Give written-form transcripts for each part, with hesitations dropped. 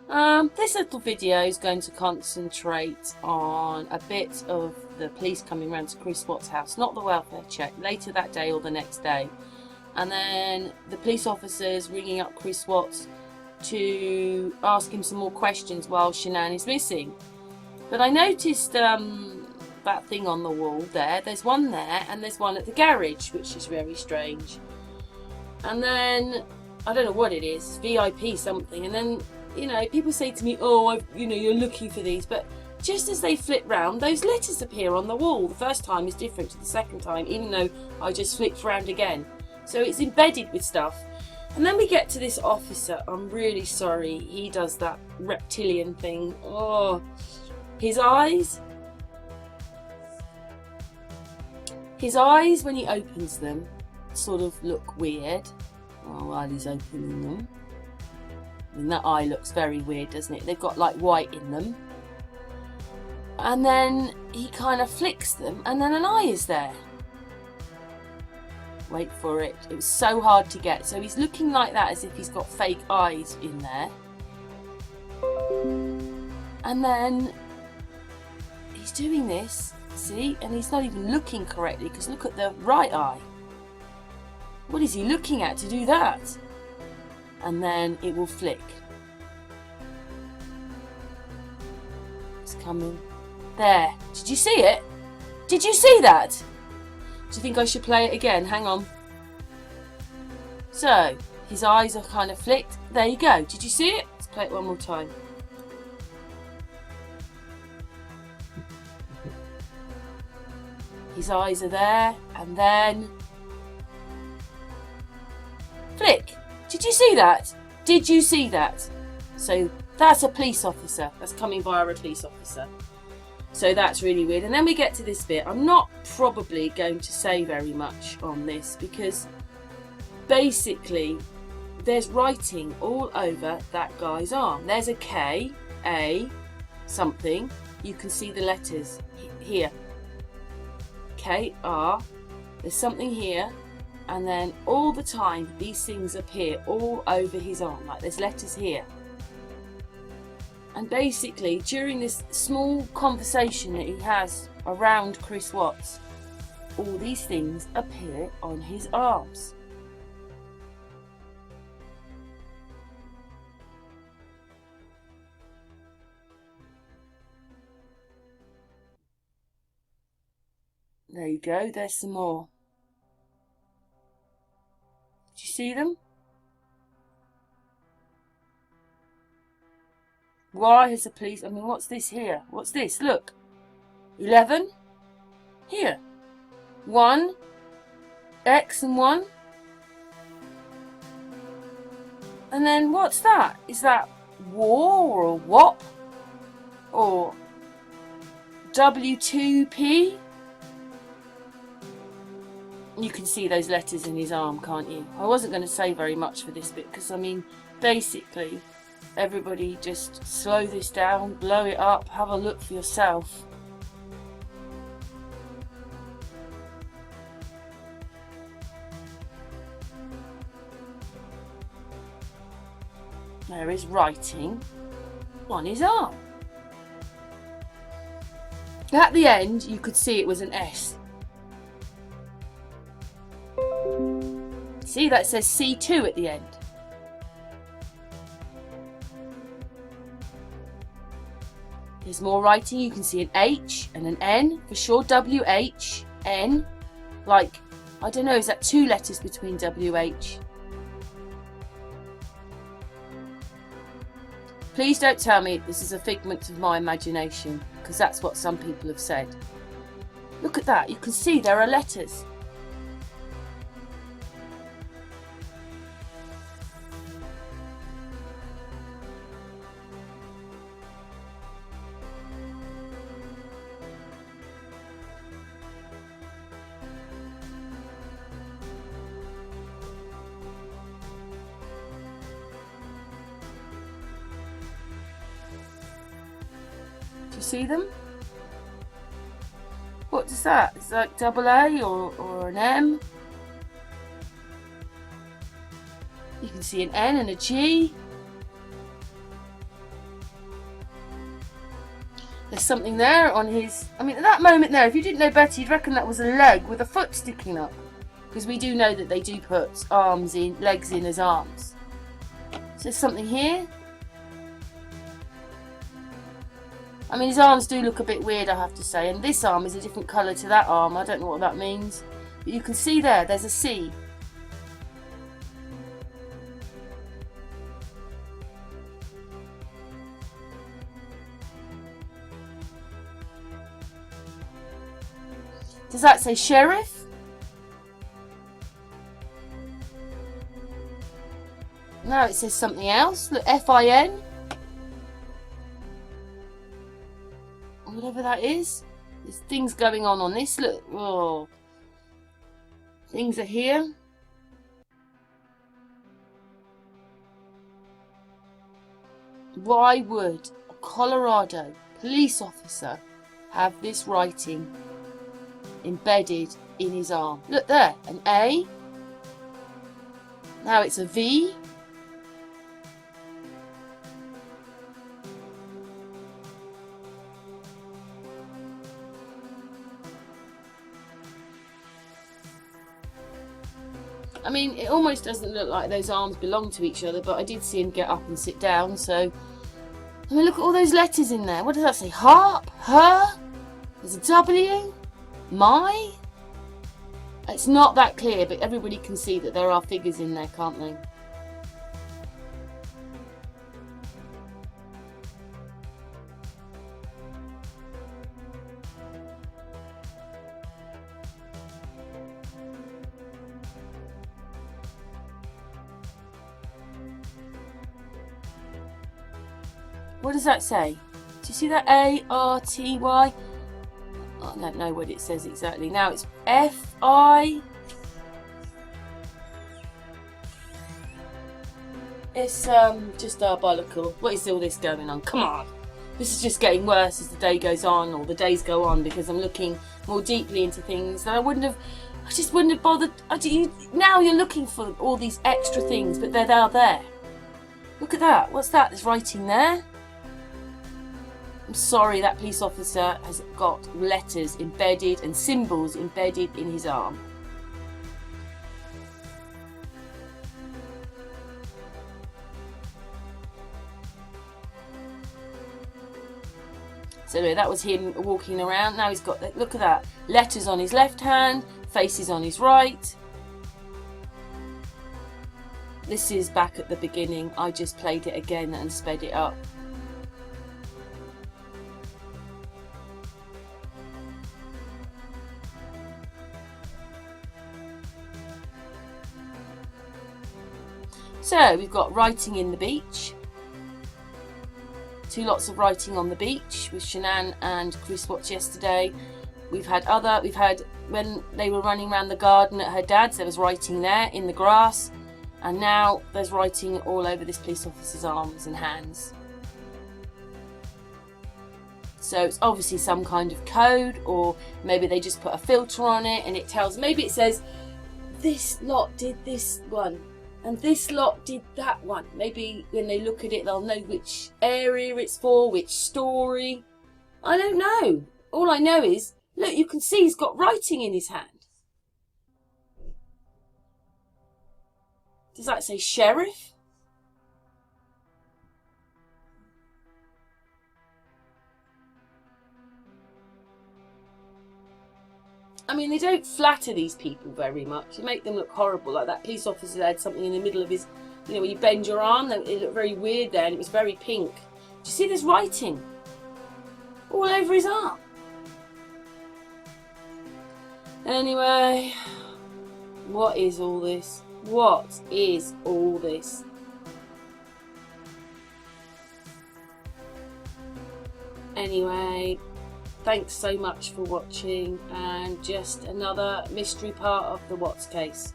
This little video is going to concentrate on a bit of the police coming round to Chris Watt's house, not the welfare check, later that day or the next day. And then the police officers ringing up Chris Watt to ask him some more questions while Shanann is missing. But I noticed that thing on the wall there. There's one there and there's one at the garage, which is very strange. And then, I don't know what it is, VIP something. And then, people say to me, oh, you're looking for these. But just as they flip round, those letters appear on the wall. The first time is different to the second time, even though I just flipped round again. So it's embedded with stuff. And then we get to this officer. I'm really sorry. He does that reptilian thing. Oh, his eyes. His eyes, when he opens them, sort of look weird. Oh, while he's opening them. I mean, that eye looks very weird, doesn't it? They've got like white in them. And then he kind of flicks them, and then an eye is there. Wait for it. It was so hard to get. So he's looking like that as if he's got fake eyes in there. And then he's doing this, see? And he's not even looking correctly, because look at the right eye. What is he looking at to do that? And then it will flick. It's coming. There. Did you see it? Did you see that? Do you think I should play it again? Hang on. So, his eyes are kind of flicked. There you go. Did you see it? Let's play it one more time. His eyes are there, and then flick. Did you see that? Did you see that? So that's a police officer. That's coming via a police officer. So that's really weird. And then we get to this bit. I'm not probably going to say very much on this because basically there's writing all over that guy's arm. There's a K, A, something. You can see the letters here. K, R. There's something here. And then all the time these things appear all over his arm. Like there's letters here. And basically, during this small conversation that he has around Chris Watts, all these things appear on his arms. There you go, there's some more. Did you see them? Why has the police... I mean, what's this here? What's this? Look. 11. Here. 1. X and 1. And then what's that? Is that war or WAP? Or W2P? You can see those letters in his arm, can't you? I wasn't going to say very much for this bit because, I mean, basically... Everybody just slow this down, blow it up, have a look for yourself. There is writing on his arm. At the end, you could see it was an S. See, that says C2 at the end. There's more writing. You can see an H and an N for sure. WH, N. Like, I don't know, is that 2 letters between WH? Please don't tell me this is a figment of my imagination, because that's what some people have said. Look at that. You can see there are letters. You see them? What is that? Is that double A or an M? You can see an N and a G. There's something there on his... I mean, at that moment there, if you didn't know better, you'd reckon that was a leg with a foot sticking up. Because we do know that they do put arms in, legs in as arms. So there's something here. I mean, his arms do look a bit weird, I have to say. And this arm is a different colour to that arm. I don't know what that means. But you can see there's a C. Does that say sheriff? No, it says something else. Look, F-I-N. Whatever that is. There's things going on this. Look. Oh. Things are here. Why would a Colorado police officer have this writing embedded in his arm? Look there, an A. Now it's a V. I mean, it almost doesn't look like those arms belong to each other, but I did see him get up and sit down, so... I mean, look at all those letters in there. What does that say? Harp? Her? There's a W? My? It's not that clear, but everybody can see that there are figures in there, can't they? What does that say? Do you see that A-R-T-Y? I don't know what it says exactly. Now it's F-I... It's just diabolical. What is all this going on? Come on! This is just getting worse as the day goes on, or the days go on, because I'm looking more deeply into things that I just wouldn't have bothered. Now you're looking for all these extra things, but they're there. Look at that. What's that? There's writing there. I'm sorry, that police officer has got letters embedded and symbols embedded in his arm. So anyway, that was him walking around. Now he's got, look at that, letters on his left hand, faces on his right. This is back at the beginning. I just played it again and sped it up. So we've got writing in the beach. Two lots of writing on the beach with Shanann and Chris watched yesterday. We've had when they were running around the garden at her dad's, there was writing there in the grass. And now there's writing all over this police officer's arms and hands. So it's obviously some kind of code, or maybe they just put a filter on it and it tells, maybe it says, this lot did this one and this lot did that one. Maybe when they look at it, they'll know which area it's for, which story. I don't know. All I know is, look, you can see he's got writing in his hand. Does that say sheriff? I mean, they don't flatter these people very much. They make them look horrible. Like that police officer had something in the middle of his, you know, when you bend your arm, it looked very weird there, and it was very pink. Do you see this writing? All over his arm. Anyway, what is all this? What is all this? Anyway, thanks so much for watching, and just another mystery part of the Watts case,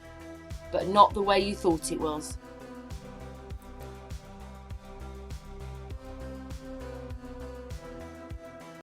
but not the way you thought it was.